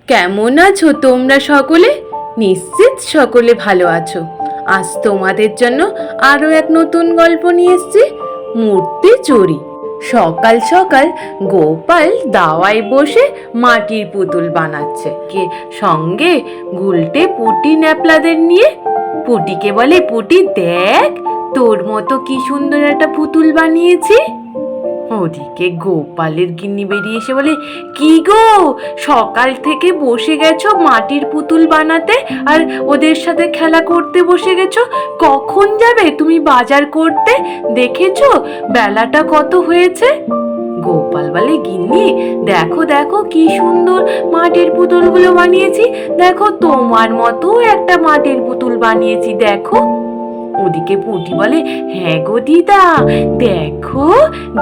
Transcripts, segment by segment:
কেমন আছো তোমরা সকলে? নিশ্চিত সকলে ভালো আছো। আজ তোমাদের জন্য আরো এক নতুন গল্প নিয়ে এসেছি, মূর্তি চুরি। সকাল সকাল গোপাল দাওয়ায় বসে মাটির পুতুল বানাচ্ছে, কে সঙ্গে গুলটে পুটি ন্যাপলাদের নিয়ে। পুটিকে বলে, পুটি দেখ, তোর মতো কি সুন্দর একটা পুতুল বানিয়েছি। ওদিকে গোপালের গিন্নি বেরিয়ে এসে বলে, কি গো, সকাল থেকে বসে গেছো মাটির পুতুল বানাতে আর ওদের সাথে খেলা করতে বসে গেছো? কখন যাবে তুমি বাজার করতে? দেখেছো বেলাটা কত হয়েছে? গোপাল বলে, গিন্নি দেখো দেখো কি সুন্দর মাটির পুতুলগুলো বানিয়েছি, দেখো তোমার মতো একটা মাটির পুতুল বানিয়েছি দেখো। ওদিকে পুটি বলে, হ্যাঁ গো দিদা, দেখো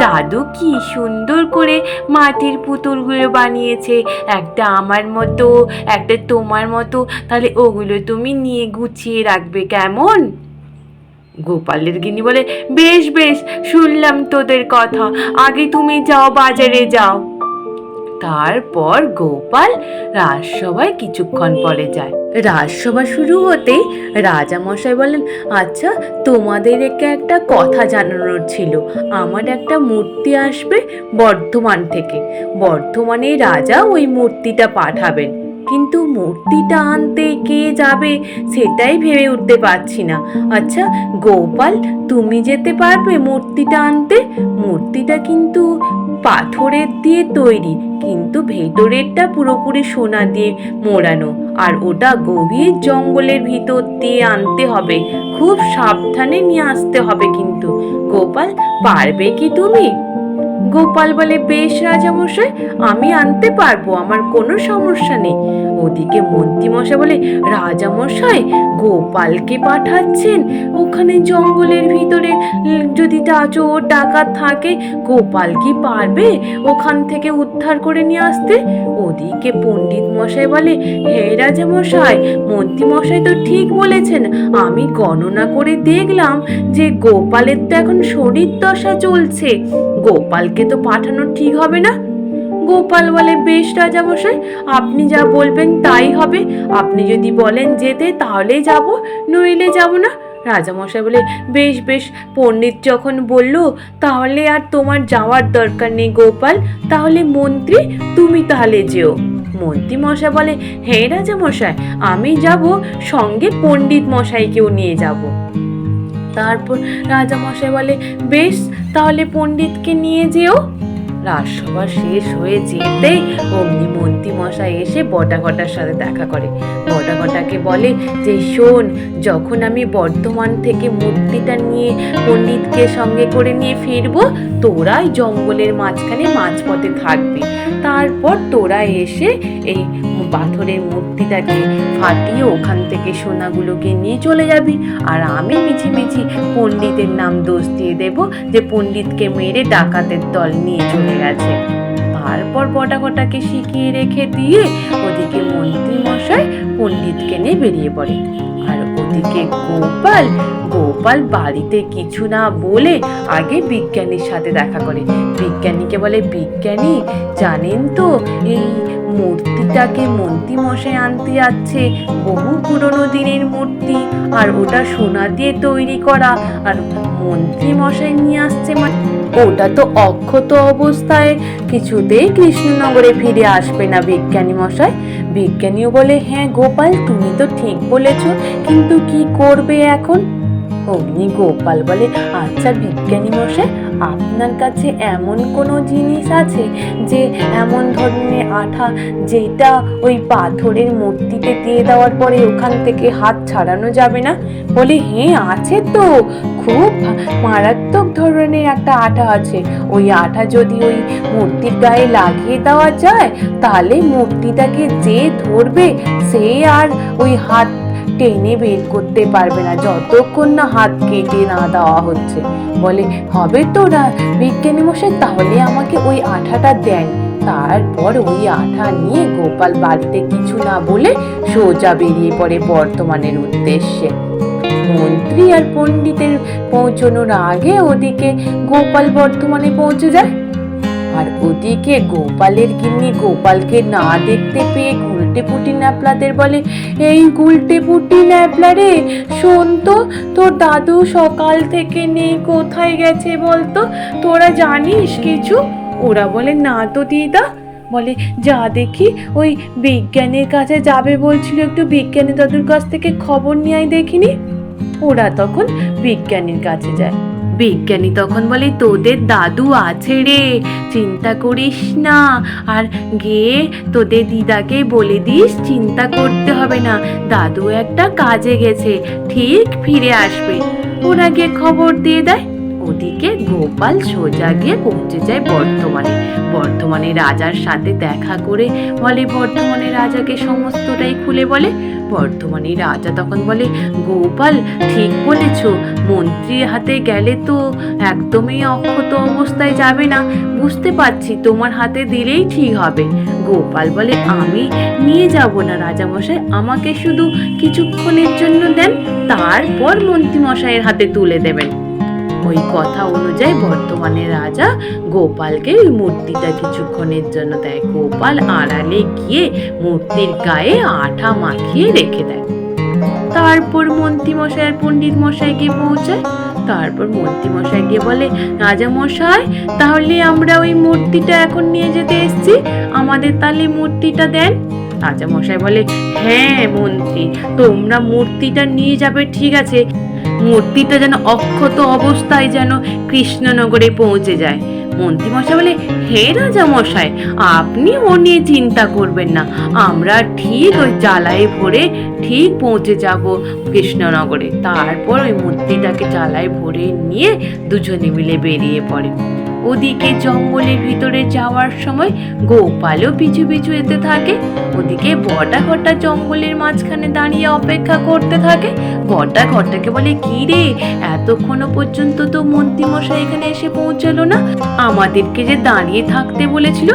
দাদু কি সুন্দর করে মাটির পুতুলগুলো বানিয়েছে, একটা আমার মতো একটা তোমার মতো, তাহলে ওগুলো তুমি নিয়ে গুছিয়ে রাখবে কেমন? গোপালের গিন্নি বলে, বেশ বেশ, শুনলাম তোদের কথা, আগে তুমি যাও, বাজারে যাও। তারপর গোপাল রাজসভায় কিছুক্ষণ পরে যায়। রাজসভা শুরু হতেই রাজামশাই বলেন, আচ্ছা তোমাদেরকে একটা কথা জানানোর ছিল। আমার একটা মূর্তি আসবে বর্ধমান থেকে, বর্ধমানে রাজা ওই মূর্তিটা পাঠাবেন, কিন্তু মূর্তিটা আনতে কে যাবে সেটাই ভেবে উঠতে পারছি না। আচ্ছা গোপাল, তুমি যেতে পারবে মূর্তিটা আনতে? মূর্তিটা কিন্তু পাথরের দিয়ে তৈরি, কিন্তু ভেতরেরটা পুরোপুরি সোনা দিয়ে মোড়ানো, আর ওটা গভীর জঙ্গলের ভিতর দিয়ে আনতে হবে, খুব সাবধানে নিয়ে আসতে হবে কিন্তু। গোপাল, পারবে কি তুমি? গোপাল বলে, বেশ রাজামশাই, আমি আনতে পারবো, আমার কোনো সমস্যা নেই। ওদিকে মন্ত্রীমশাই বলে, রাজামশাই গোপালকে পাঠাচ্ছেন ওখানে জঙ্গলের ভিতরে, যদি চোর ডাকাত থাকে, গোপাল কি পারবে ওখান থেকে উদ্ধার করে নিয়ে আসতে? ওদিকে পণ্ডিত মশাই বলে, হে রাজামশাই, মন্ত্রীমশাই তো ঠিক বলেছেন, আমি গণনা করে দেখলাম যে গোপালের তো এখন শরীর দশা চলছে, গোপালকে তো পাঠানো ঠিক হবে না। গোপাল বলে, বেশ রাজামশাই, আপনি যা বলবেন তাই হবে, আপনি যদি বলেন যেতে তাহলে যাব, নইলে যাব না। রাজামশাই বলে, বেশ বেশ, পণ্ডিত যখন বলল তাহলে আর তোমার যাওয়ার দরকার নেই গোপাল, তাহলে মন্ত্রী তুমি তাহলে যেও। মন্ত্রী মশাই বলে, হ্যাঁ রাজামশাই, আমি যাব, সঙ্গে পণ্ডিত মশাইকেও নিয়ে যাব। তারপর রাজামশাই বলে, বেশ, তাহলে পণ্ডিতকে নিয়ে যেও। রাজসভা শেষ হয়ে যেতেই অমনি মন্ত্রী মশাই এসে বটাঘটার সাথে দেখা করে। বটাঘটাকে বলে যে, শোন, যখন আমি বর্ধমান থেকে মূর্তিটা নিয়ে পণ্ডিতকে সঙ্গে করে নিয়ে ফিরবো, তোরাই জঙ্গলের মাঝখানে মাঝপথে থাকবি, তারপর তোরা এসে এই পাথরের মূর্তিটাকে ফাটিয়ে ওখান থেকে সোনাগুলোকে নিয়ে চলে যাবি, আর আমি মিছিমিছি পণ্ডিতের নাম দোষ দিয়ে দেব যে পণ্ডিতকে মেরে ডাকাতের দল নিয়ে চলে গেছে। তারপর বটাঘটাকে শিখিয়ে রেখে দিয়ে ওদিকে মন্ত্রী মশাই পণ্ডিতকে নিয়ে বেরিয়ে পড়ে। আর ওদিকে গোপাল গোপাল বাড়িতে কিছু না বলে আগে বিজ্ঞানীর সাথে দেখা করে। বিজ্ঞানীকে বলে, বিজ্ঞানী জানেন তো এই মূর্তিটাকে মন্ত্রী মশাই আনতে যাচ্ছে, বহু পুরনো দিনের মূর্তি, আর ওটা সোনা দিয়ে তৈরি করা, আর মন্ত্রী মশাই নিয়ে আসছে, মানে ওটা তো অক্ষত অবস্থায় কিছুতেই কৃষ্ণনগরে ফিরে আসবে না বিজ্ঞানী মশাই। বিজ্ঞানীও বলে, হ্যাঁ গোপাল, তুমি তো ঠিক বলেছ, কিন্তু কি করবে এখন? অমনি গোপাল বলে, আচ্ছা বিজ্ঞানী মশাই, আপনার কাছে এমন কোনো জিনিস আছে যে এমন ধরনের আঠা যেটা ওই পাথরের মূর্তিতে দিয়ে দেওয়ার পরে ওখান থেকে হাত ছাড়ানো যাবে না? বলে, হ্যাঁ আছে তো, খুব মারাত্মক ধরনের একটা আঠা আছে, ওই আঠা যদি ওই মূর্তির গায়ে লাগিয়ে দেওয়া যায়, তাহলে মূর্তিটাকে যে ধরবে সে আর ওই হাত টেনে বের করতে পারবে না, যতক্ষণ না হাত কেটে না দেওয়া হচ্ছে। বলে, হবে তো না বিজ্ঞানী মশাই, তাহলে আমাকে ওই আঠাটা দেন। তারপর ওই আঠা নিয়ে গোপাল বাড়িতে কিছু না বলে সোজা বেরিয়ে পড়ে বর্ধমানের উদ্দেশ্যে। মন্ত্রী আর পণ্ডিতের পৌঁছানোর আগে ওদিকে গোপাল বর্ধমানে পৌঁছে যায়। আর ওদিকে গোপালের গিন্নি গোপালকে না দেখতে পেয়ে গুলটে পুটি ন্যাপলাদের বলে, এই গুলটে পুটি ন্যাপলা রে, শোন তো, তোর দাদু সকাল থেকে নেই, কোথায় গেছে বলতো, তোরা জানিস কিছু? ওরা বলে, না তো দিদা। বলে, যা দেখি, ওই বিজ্ঞানীর কাছে যাবে বলছিল, একটু বিজ্ঞানী দাদুর কাছ থেকে খবর নিয়ে আয় দেখিনি। ওরা তখন বিজ্ঞানীর কাছে যায়। বিজ্ঞানী তখন বলে, তোদের দাদু আছে রে, চিন্তা করিস না, আর গিয়ে তোদের দিদাকে বলে দিস চিন্তা করতে হবে না, দাদু একটা কাজে গেছে, ঠিক ফিরে আসবে। ওরা গিয়ে খবর দিয়ে দেয়। ওদিকে গোপাল সোজা গিয়ে পৌঁছে যায় বর্ধমানে রাজার সাথে দেখা করে বলে, বর্ধমানে রাজাকে সমস্তটাই খুলে বলে। বর্ধমানে রাজা তখন বলে, গোপাল ঠিক বলেছ, মন্ত্রীর হাতে গেলে তো একদমই অক্ষত অবস্থায় যাবে না, বুঝতে পারছি, তোমার হাতে দিলেই ঠিক হবে। গোপাল বলে, আমি নিয়ে যাব না রাজামশাই, আমাকে শুধু কিছুক্ষণের জন্য দেন, তারপর মন্ত্রীমশাইয়ের হাতে তুলে দেবেন। ওই কথা অনুযায়ী বর্তমানে রাজা গোপালকে ওই মূর্তিটা কিছুক্ষণের জন্য দেয়। গোপাল আড়ালে গিয়ে মূর্তির গায়ে আঠা মাখিয়ে রেখে দেয়। তারপর মন্ত্রী মশাই আর পণ্ডিত মশাই গিয়ে পৌঁছায়। তারপর মন্ত্রী মশাই গিয়ে বলে, রাজা মশাই, তাহলে আমরা ওই মূর্তিটা এখন নিয়ে যেতে এসেছি, আমাদের তাহলে মূর্তিটা দেন। রাজা মশাই বলে, হ্যাঁ মন্ত্রী, তোমরা মূর্তিটা নিয়ে যাবে ঠিক আছে, মূর্তিটা যেন অক্ষত অবস্থায় যেন কৃষ্ণনগরে পৌঁছে যায়। মন্ত্রী মশাই বলে, হে রাজা মশাই, আপনি ও নিয়ে চিন্তা করবেন না, আমরা ঠিক ওই জ্বালায় ভরে ঠিক পৌঁছে যাব কৃষ্ণনগরে। তারপর ওই মূর্তিটাকে জ্বালায় ভরে নিয়ে দুজনে মিলে বেরিয়ে পড়ে। ওদিকে জঙ্গলের ভিতরে যাওয়ার সময় গোপালও পিছু পিছু যেতে থাকে। ওদিকে বটা ঘটা জঙ্গলের মাঝখানে দাঁড়িয়ে অপেক্ষা করতে থাকে। বটা ঘটাকে বলে, কি রে, এতক্ষণ পর্যন্ত তো মন্ত্রী মশাই এখানে এসে পৌঁছালো না, আমাদেরকে যে দাঁড়িয়ে থাকতে বলেছিল।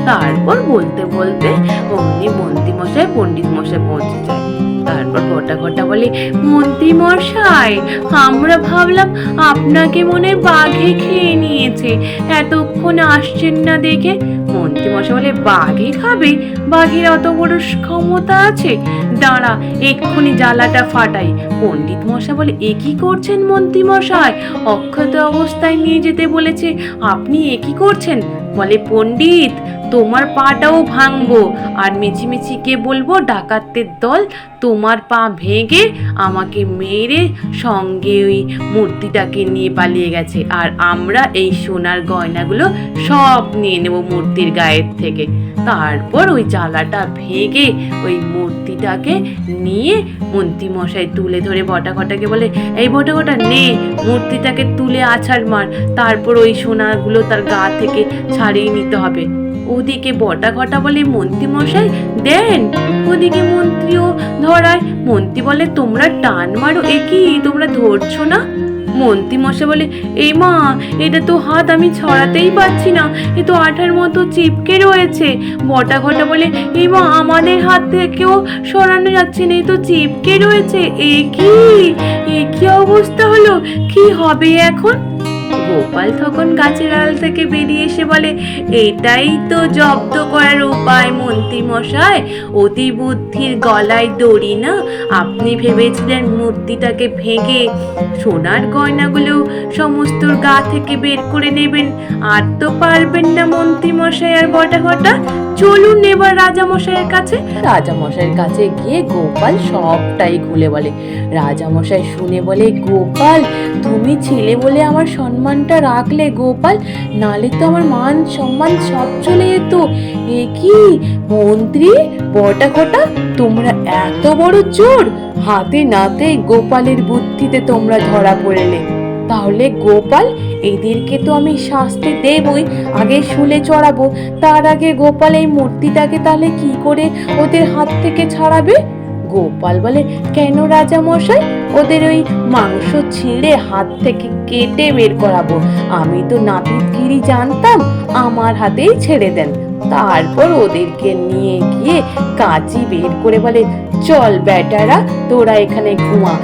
তারপর বলতে বলতে অমনি মন্ত্রী মশাই পণ্ডিত মশাই পৌঁছে যায়। তারপর বটা ঘটা বলে, মন্ত্রী মশাই, আমরা ভাবলাম আপনাকে মনে বাঘে খেয়ে নিয়েছে, এতক্ষণ আসছেন না দেখে। মন্ত্রী মশাই বলে, বাঘে খাবে? বাঘের অত বড় ক্ষমতা আছে? দাঁড়া, এক্ষুনি জ্বালাটা ফাটাই। পণ্ডিত মশাই বলে, এ কি করছেন মন্ত্রী মশাই, অক্ষত অবস্থায় নিয়ে যেতে বলেছে, আপনি এ কি করছেন? বলে, পণ্ডিত, তোমার পাটাও ভাঙবো, আর মিছিমিছিকে বলবো ডাকাতদের দল তোমার পা ভেঙে আমাকে মেরে সঙ্গে ওই মূর্তিটাকে নিয়ে পালিয়ে গেছে, আর আমরা এই সোনার গয়নাগুলো সব নিয়ে নেব মূর্তির গায়ের থেকে। তারপর ওই জ্বালাটা ভেঙে ওই মূর্তিটাকে নিয়ে মন্ত্রী মশাই তুলে ধরে বটা ঘটাকে বলে, এই বটা ঘটা, নে মূর্তিটাকে তুলে আছাড় মার, তারপর ওই সোনাগুলো তার গা থেকে ছাড়িয়ে নিতে হবে। ওদিকে বটা ঘটা বলে, মন্ত্রী মশাই দেন। ওদিকে মন্ত্রীও ধরায়। মন্ত্রী বলে, তোমরা টান মারো, এ কি তোমরা ধরছো না? মন্ত্রী মশাই বলে, এই মা, এটা তো হাত আমি ছড়াতেই পারছি না, এ তো আঠার মতো চিপকে রয়েছে। বটা ঘটা বলে, এই মা, আমাদের হাত থেকেও সরানো যাচ্ছে না, এই তো চিপকে রয়েছে, এ কি অবস্থা হলো, কি হবে এখন? গোপাল তখন গাছের আড়াল থেকে বেরিয়ে এসে বলে, এটাই তো জব্দ করার উপায় মন্ত্রী মশাই, অতি বুদ্ধির গলায় দড়ি না। আপনি ভেবেছিলেন মূর্তিটাকে ভেঙে সোনার গয়নাগুলো সমস্ত গা থেকে বের করে নেবেন, আর তো পারবেন না মন্ত্রী মশাই আর বটা ঘটা। চলুন এবার রাজামশাইয়ের কাছে। রাজামশাইয়ের কাছে গিয়ে গোপাল সবটাই খুলে বলে। রাজামশাই শুনে বলে, গোপাল, তুমি ছেলে বলে আমার সম্মানটা রাখলে গোপাল, নালে তো আমার মান সম্মান সব চলে যেত। এ কি মন্ত্রী বটা ঘটা, তোমরা এত বড় চোর! হাতে নাতে গোপালের বুদ্ধিতে তোমরা ধরা পড়লে। তাহলে গোপাল, এদেরকে তো আমি শাস্তি দেবই, আগে শুলে চড়াবো, তার আগে গোপাল এই মূর্তিটাকে তাহলে কি করে ওদের হাত থেকে ছাড়াবে? গোপাল বলে, কেন রাজা মশাই, ওদের ওই মাংস ছিঁড়ে হাত থেকে কেটে বের করাবো, আমি তো নাপিতগিরি জানতাম, আমার হাতেই ছেড়ে দেন। তারপর ওদেরকে নিয়ে গিয়ে কাঁচি বের করে বলে, চল বেটারা, তোরা এখানে ঘুমা,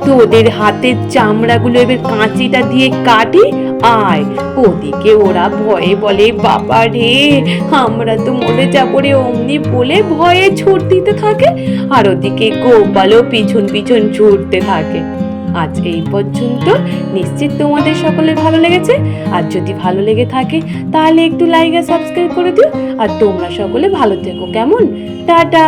তোদের হাতের চামড়াগুলো এবার কাঁচিটা দিয়ে কাটি। আয়। ওদিকে ওরা ভয়ে বলে, বাবা রে আমরা তো মরে যাবো রে, অমনি বলে ভয়ে ছুট দিতে থাকে। আর ওদিকে গোপালও পিছন পিছন ছুটতে থাকে। আজ এই পর্যন্ত। নিশ্চিত তোমাদের সকলের ভালো লেগেছে। আর যদি ভালো লেগে থাকে তাহলে একটু লাইক আর সাবস্ক্রাইব করে দিও। আর তোমরা সকলে ভালো থেকো, কেমন? টাটা।